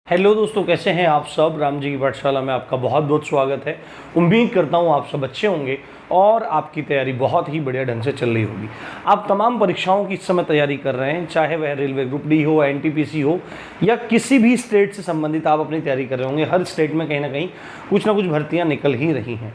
Hello दोस्तों, कैसे हैं आप सब। राम जी की पाठशाला में आपका बहुत बहुत स्वागत है। उम्मीद करता हूं आप सब अच्छे होंगे और आपकी तैयारी बहुत ही बढ़िया ढंग से चल रही होगी। आप तमाम परीक्षाओं की इस समय तैयारी कर रहे हैं, चाहे वह रेलवे ग्रुप डी हो, एनटीपीसी हो या किसी भी स्टेट से संबंधित आप अपनी तैयारी कर रहे होंगे। हर स्टेट में कहीं ना कहीं कुछ ना कुछ भर्तियाँ निकल ही रही हैं।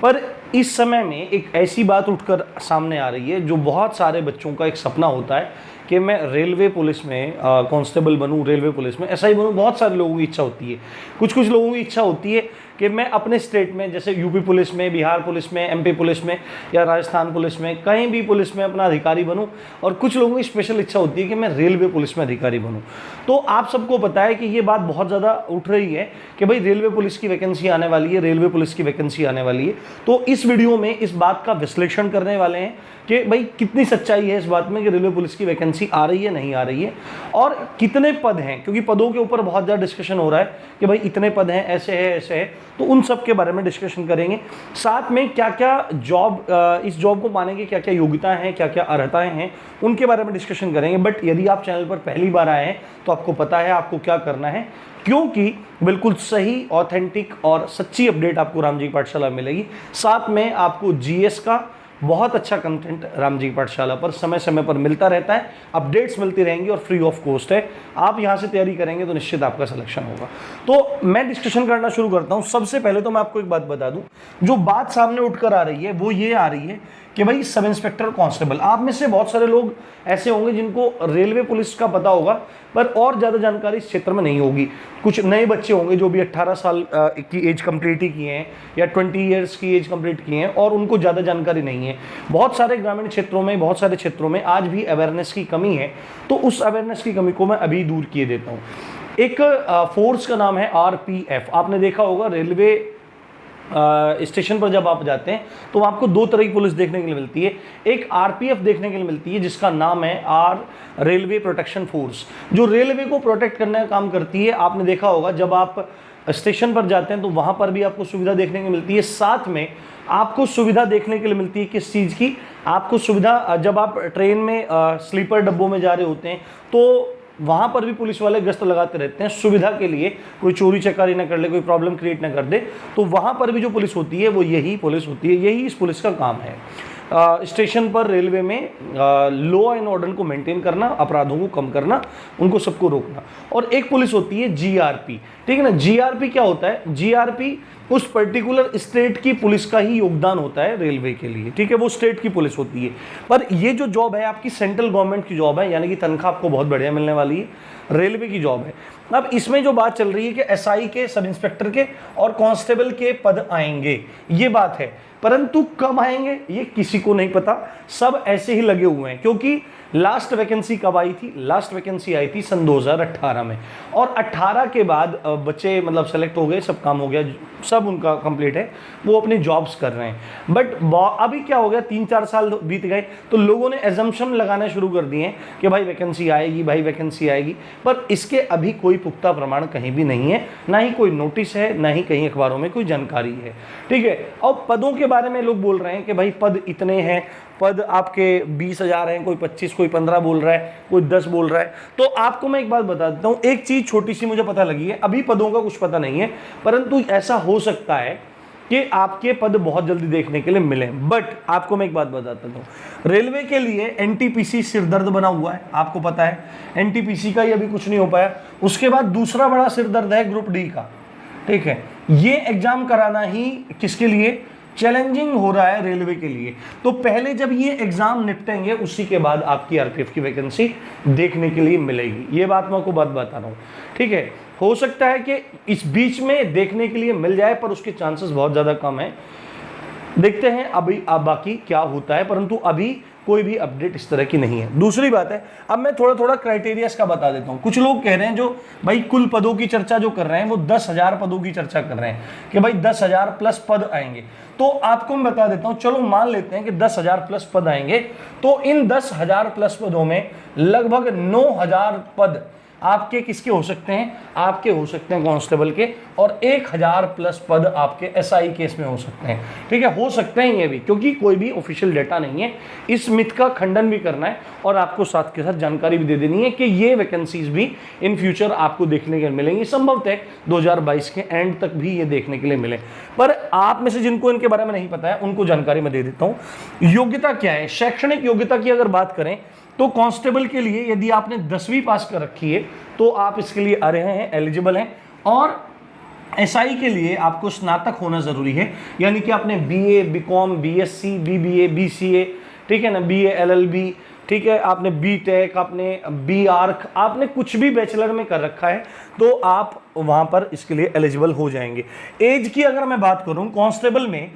पर इस समय में एक ऐसी बात उठकर सामने आ रही है जो बहुत सारे बच्चों का एक सपना होता है कि मैं रेलवे पुलिस में कांस्टेबल बनूं, रेलवे पुलिस में एसआई बनूं। बहुत सारे लोगों की इच्छा होती है। कुछ लोगों की इच्छा होती है कि मैं अपने स्टेट में, जैसे यूपी पुलिस में, बिहार पुलिस में, एमपी पुलिस में या राजस्थान पुलिस में, कहीं भी पुलिस में अपना अधिकारी बनूं। और कुछ लोगों की स्पेशल इच्छा होती है कि मैं रेलवे पुलिस में अधिकारी बनूं। तो आप सबको पता है कि ये बात बहुत ज़्यादा उठ रही है कि भाई रेलवे पुलिस की वैकेंसी आने वाली है, रेलवे पुलिस की वैकेंसी आने वाली है। तो इस वीडियो में इस बात का विश्लेषण करने वाले हैं कि भाई कितनी सच्चाई है इस बात में कि रेलवे पुलिस की वैकेंसी आ रही है, नहीं आ रही है, और कितने पद हैं। क्योंकि पदों के ऊपर बहुत ज़्यादा डिस्कशन हो रहा है कि भाई इतने पद हैं, ऐसे है, ऐसे है। तो उन सब के बारे में डिस्कशन करेंगे। साथ में क्या क्या जॉब, इस जॉब को पाने की क्या क्या योग्यताएं हैं, क्या क्या अर्हताएं हैं, उनके बारे में डिस्कशन करेंगे। बट यदि आप चैनल पर पहली बार आए हैं तो आपको पता है आपको क्या करना है, क्योंकि बिल्कुल सही, ऑथेंटिक और सच्ची अपडेट आपको राम जी की पाठशाला में मिलेगी। साथ में आपको जीएस का बहुत अच्छा कंटेंट राम जी की पाठशाला पर समय समय पर मिलता रहता है। अपडेट्स मिलती रहेंगी और फ्री ऑफ कॉस्ट है। आप यहाँ से तैयारी करेंगे तो निश्चित आपका सिलेक्शन होगा। तो मैं डिस्कशन करना शुरू करता हूँ। सबसे पहले तो मैं आपको एक बात बता दूँ, जो बात सामने उठकर आ रही है वो ये आ रही है कि भाई सब इंस्पेक्टर कांस्टेबल। आप में से बहुत सारे लोग ऐसे होंगे जिनको रेलवे पुलिस का पता होगा पर और ज़्यादा जानकारी इस क्षेत्र में नहीं होगी। कुछ नए बच्चे होंगे जो भी 18 साल की एज कंप्लीट ही किए हैं या 20 ईयर्स की एज कंप्लीट किए हैं और उनको ज़्यादा जानकारी नहीं है। बहुत सारे ग्रामीण क्षेत्रों में, बहुत सारे क्षेत्रों में आज भी अवेयरनेस की कमी है। तो उस अवेयरनेस की कमी को मैं अभी दूर किए देता हूँ। एक फोर्स का नाम है आरपीएफ। आपने देखा होगा रेलवे स्टेशन पर जब आप जाते हैं तो आपको दो तरह की पुलिस देखने के लिए मिलती है। एक आरपीएफ देखने के लिए मिलती है जिसका नाम है रेलवे प्रोटेक्शन फोर्स, जो रेलवे को प्रोटेक्ट करने का काम करती है। आपने देखा होगा जब आप स्टेशन पर जाते हैं तो वहाँ पर भी आपको सुविधा देखने को मिलती है। साथ में आपको सुविधा देखने के लिए मिलती है किस चीज़ की, आपको सुविधा जब आप ट्रेन में स्लीपर डब्बों में जा रहे होते हैं तो वहाँ पर भी पुलिस वाले गश्त लगाते रहते हैं सुविधा के लिए, कोई चोरी चकारी ना कर ले, कोई प्रॉब्लम क्रिएट ना कर दे। तो वहाँ पर भी जो पुलिस होती है वो यही पुलिस होती है, यही इस पुलिस का काम है। स्टेशन पर रेलवे में लॉ एंड ऑर्डर को मेंटेन करना, अपराधों को कम करना, उनको सबको रोकना। और एक पुलिस होती है जीआरपी, ठीक है ना। जीआरपी क्या होता है? जीआरपी उस पर्टिकुलर स्टेट की पुलिस का ही योगदान होता है रेलवे के लिए, ठीक है। वो स्टेट की पुलिस होती है। पर ये जो जॉब है आपकी सेंट्रल गवर्नमेंट की जॉब है, यानी कि तनख्वाह आपको बहुत बढ़िया मिलने वाली है, रेलवे की जॉब है। अब इसमें जो बात चल रही है कि एसआई के, सब इंस्पेक्टर के और कांस्टेबल के पद आएंगे, ये बात है। परंतु कब आएंगे ये किसी को नहीं पता। सब ऐसे ही लगे हुए हैं, क्योंकि लास्ट वैकेंसी कब आई थी? लास्ट वैकेंसी आई थी सन 2018 में। और 18 के बाद बच्चे मतलब सेलेक्ट हो गए, सब काम हो गया, सब उनका कंप्लीट है, वो अपनी जॉब्स कर रहे हैं। बट अभी क्या हो गया, 3-4 साल बीत गए तो लोगों ने एजम्पशन लगाना शुरू कर दिए हैं कि भाई वैकेंसी आएगी, भाई वैकेंसी आएगी। पर इसके अभी कोई पुख्ता प्रमाण कहीं भी नहीं है, ना ही कोई नोटिस है, ना ही कहीं अखबारों में कोई जानकारी है, ठीक है। और पदों के बारे में लोग बोल रहे हैं कि भाई पद इतने हैं, पद आपके 20,000 हैं, कोई 25, कोई 15 बोल रहा है, कोई 10 बोल रहा है। तो आपको मैं एक बात बता देता हूँ, एक चीज़ छोटी सी मुझे पता लगी है, अभी पदों का कुछ पता नहीं है, परंतु ऐसा हो सकता है कि आपके पद बहुत जल्दी देखने के लिए मिले। बट आपको मैं एक बात बताता हूँ, रेलवे के लिए एनटीपीसी सिरदर्द बना हुआ है, आपको पता है। एनटीपीसी का ही अभी कुछ नहीं हो पाया। उसके बाद दूसरा बड़ा सिरदर्द है ग्रुप डी का, ठीक है। ये एग्जाम कराना ही किसके लिए चैलेंजिंग हो रहा है? रेलवे के लिए। तो पहले जब ये एग्जाम निपटेंगे उसी के बाद आपकी आरपीएफ की वैकेंसी देखने के लिए मिलेगी। ये बात मैं आपको बता रहा हूँ, ठीक है। हो सकता है कि इस बीच में देखने के लिए मिल जाए, पर उसके चांसेस बहुत ज़्यादा कम है। देखते हैं अभी अब बाकी क्या होता है, परंतु अभी कोई भी अपडेट इस तरह की नहीं है। दूसरी बात है, अब मैं थोड़ा थोड़ा क्राइटेरियाज का बता देता हूँ। कुछ लोग कह रहे हैं, जो भाई कुल पदों की चर्चा जो कर रहे हैं वो 10,000 पदों की चर्चा कर रहे हैं कि भाई 10,000 प्लस पद आएंगे। तो आपको मैं बता देता हूँ, चलो मान लेते हैं कि 10,000 प्लस पद आएंगे। तो इन 10,000 प्लस पदों में लगभग 9,000 पद आपके किसके हो सकते हैं, आपके हो सकते हैं कांस्टेबल के, और 1000 प्लस पद आपके एसआई केस में हो सकते हैं। ठीक है, हो सकते हैं ये भी, क्योंकि कोई भी ऑफिशियल डेटा नहीं है। इस मिथ का खंडन भी करना है और आपको साथ के साथ जानकारी भी दे देनी है कि ये वैकेंसीज भी इन फ्यूचर आपको देखने के मिलेंगी, संभवतः 2022 के एंड तक भी ये देखने के लिए मिले। पर आप में से जिनको इनके बारे में नहीं पता है उनको जानकारी मैं दे देता हूं। योग्यता क्या है, शैक्षणिक योग्यता की अगर बात करें तो कांस्टेबल के लिए यदि आपने 10वीं पास कर रखी है तो आप इसके लिए अर्ह हैं, एलिजिबल हैं। और एसआई के लिए आपको स्नातक होना जरूरी है, यानी कि आपने BA, BCom, BSc, BBA, BCA, ठीक है ना, बीए, एलएलबी, ठीक है, आपने बीटेक, आपने बीआर्क, आपने कुछ भी बैचलर में कर रखा है तो आप वहां पर इसके लिए एलिजिबल हो जाएंगे। एज की अगर मैं बात करूं कांस्टेबल में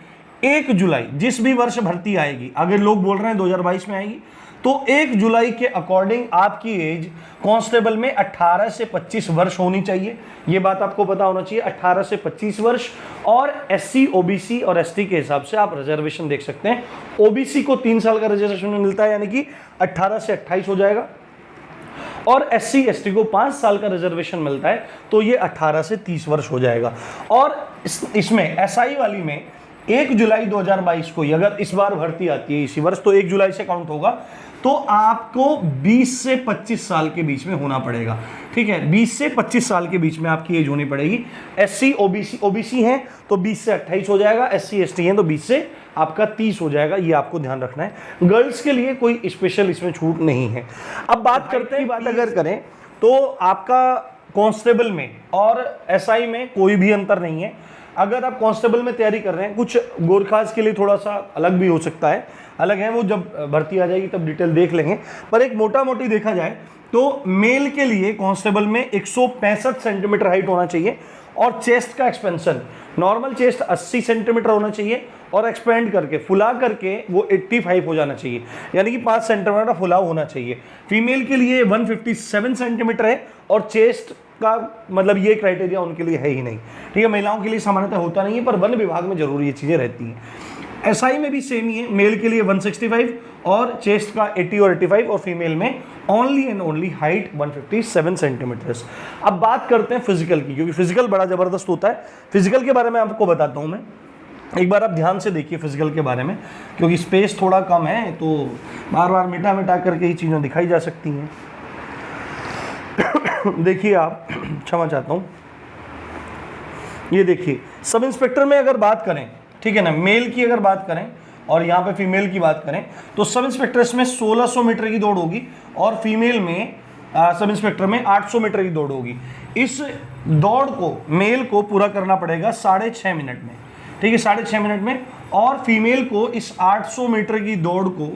1 जुलाई जिस भी वर्ष भर्ती आएगी, अगर लोग बोल रहे हैं 2022 में आएगी, तो 1 जुलाई के अकॉर्डिंग आपकी एज कांस्टेबल में 18 से 25 वर्ष होनी चाहिए। ये बात आपको पता होना चाहिए, 18 से 25 वर्ष। और एससी, ओबीसी और एसटी के हिसाब से आप रिजर्वेशन देख सकते हैं। ओबीसी को 3 साल का रिजर्वेशन मिलता है, यानी कि 18 से 28 हो जाएगा, और एससी एसटी को 5 साल का रिजर्वेशन मिलता है, तो ये 18 से 30 वर्ष हो जाएगा। और इसमें एसआई वाली में 1 जुलाई 2022 को अगर इस बार भर्ती आती है इसी वर्ष, तो 1 जुलाई से काउंट होगा, तो आपको 20 से 25 साल के बीच में होना पड़ेगा। ठीक है, 20 से 25 साल के बीच में आपकी एज होनी पड़ेगी। एससी, ओबीसी हैं तो 20 से 28 हो जाएगा, एससी एसटी हैं तो 20 से आपका 30 हो जाएगा। ये आपको ध्यान रखना है। गर्ल्स के लिए कोई स्पेशल इसमें छूट नहीं है। अब बात करते हैं, बात अगर करें तो आपका कांस्टेबल में और एसआई में कोई भी अंतर नहीं है। अगर आप कांस्टेबल में तैयारी कर रहे हैं, कुछ गोरखास के लिए थोड़ा सा अलग भी हो सकता है, अलग है वो, जब भर्ती आ जाएगी तब डिटेल देख लेंगे। पर एक मोटा मोटी देखा जाए तो मेल के लिए कांस्टेबल में 165 सेंटीमीटर हाइट होना चाहिए, और चेस्ट का एक्सपेंशन, नॉर्मल चेस्ट 80 सेंटीमीटर होना चाहिए, और एक्सपेंड करके फुला करके वो 85 हो जाना चाहिए, यानी कि 5 सेंटीमीटर फुलाव होना चाहिए। फीमेल के लिए 157 सेंटीमीटर है, और चेस्ट का मतलब ये क्राइटेरिया उनके लिए है ही नहीं। ठीक है, महिलाओं के लिए सामान्यतः होता नहीं है, पर वन विभाग में जरूर ये चीज़ें रहती हैं। एसआई में भी सेम ही है, मेल के लिए 165 और चेस्ट का 80 और 85, और फीमेल में only and only height 157 centimetres. अब बात करते हैं फिजिकल की, क्योंकि फिजिकल बड़ा ज़बरदस्त होता है। फिजिकल के बारे में आपको बताता हूँ मैं, एक बार आप ध्यान से देखिए फिजिकल के बारे में, क्योंकि स्पेस थोड़ा कम है तो बार बार मिटा मिटा करके ही चीज़ें दिखाई जा सकती हैं। देखिए आप, क्षमा चाहता हूँ, ये देखिए सब इंस्पेक्टर में अगर बात करें, ठीक है ना, मेल की अगर बात करें और यहाँ पे फीमेल की बात करें, तो सब इंस्पेक्टर इसमें 1600 मीटर की दौड़ होगी, और फीमेल में सब इंस्पेक्टर में 800 मीटर की दौड़ होगी। इस दौड़ को मेल को पूरा करना पड़ेगा 6.5 मिनट में, ठीक है, 6.5 मिनट में, और फीमेल को इस 800 मीटर की दौड़ को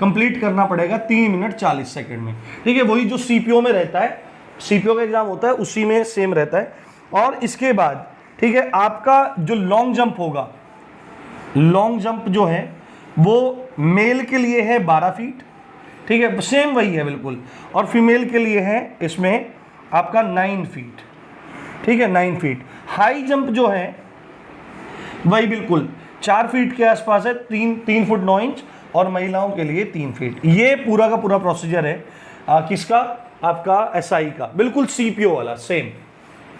कंप्लीट करना पड़ेगा 3 मिनट 40 सेकंड में। ठीक है, वही जो सीपीओ में रहता है, सीपीओ का एग्जाम होता है उसी में सेम रहता है। और इसके बाद ठीक है, आपका जो लॉन्ग जंप होगा, लॉन्ग जंप जो है वो मेल के लिए है 12 फीट, ठीक है, सेम वही है बिल्कुल, और फीमेल के लिए है इसमें आपका 9 फीट, ठीक है, 9 फीट। हाई जंप जो है वही बिल्कुल 4 फीट के आसपास है, 3 फुट 9 इंच, और महिलाओं के लिए 3 फीट। ये पूरा का पूरा प्रोसीजर है किसका, आपका एसआई का, बिल्कुल सीपीओ वाला सेम।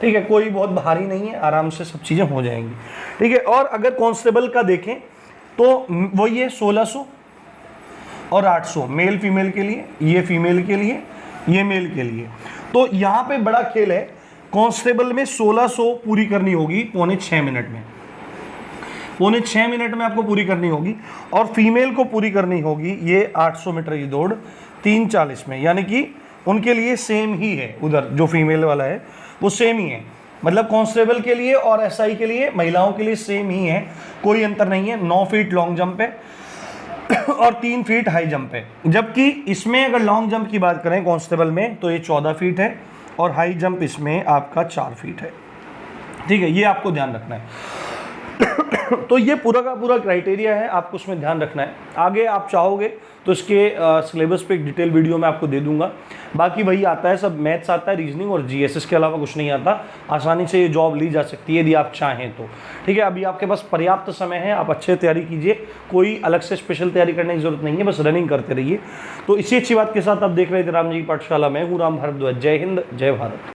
ठीक है, कोई बहुत भारी नहीं है, आराम से सब चीज़ें हो जाएंगी। ठीक है, और अगर कांस्टेबल का देखें तो वही है 1600 और 800, मेल फीमेल के लिए, ये फीमेल के लिए, ये मेल के लिए। तो यहाँ पे बड़ा खेल है, कांस्टेबल में 1600 पूरी करनी होगी 5.25 मिनट में, 5.25 मिनट में आपको पूरी करनी होगी, और फीमेल को पूरी करनी होगी ये 800 मीटर की दौड़ 3:40 में, यानी कि उनके लिए सेम ही है, उधर जो फीमेल वाला है वो सेम ही है, मतलब कांस्टेबल के लिए और एसआई के लिए, महिलाओं के लिए सेम ही है, कोई अंतर नहीं है। 9 फीट लॉन्ग जंप है और 3 फीट हाई जंप है, जबकि इसमें अगर लॉन्ग जंप की बात करें कांस्टेबल में तो ये 14 फीट है, और हाई जंप इसमें आपका 4 फीट है। ठीक है, ये आपको ध्यान रखना है। तो ये पूरा का पूरा क्राइटेरिया है, आपको उसमें ध्यान रखना है। आगे आप चाहोगे तो इसके सिलेबस पे एक डिटेल वीडियो मैं आपको दे दूंगा। बाकी वही आता है, सब मैथ्स आता है, रीजनिंग और जीएस, इसके अलावा कुछ नहीं आता। आसानी से ये जॉब ली जा सकती है यदि आप चाहें तो। ठीक है, अभी आपके पास पर्याप्त समय है, आप अच्छे तैयारी कीजिए, कोई अलग से स्पेशल तैयारी करने की जरूरत नहीं है, बस रनिंग करते रहिए। तो इसी अच्छी बात के साथ आप देख रहे थे राम जी की पाठशाला। मैं हूँ राम भारद्वाज। जय हिंद, जय भारत।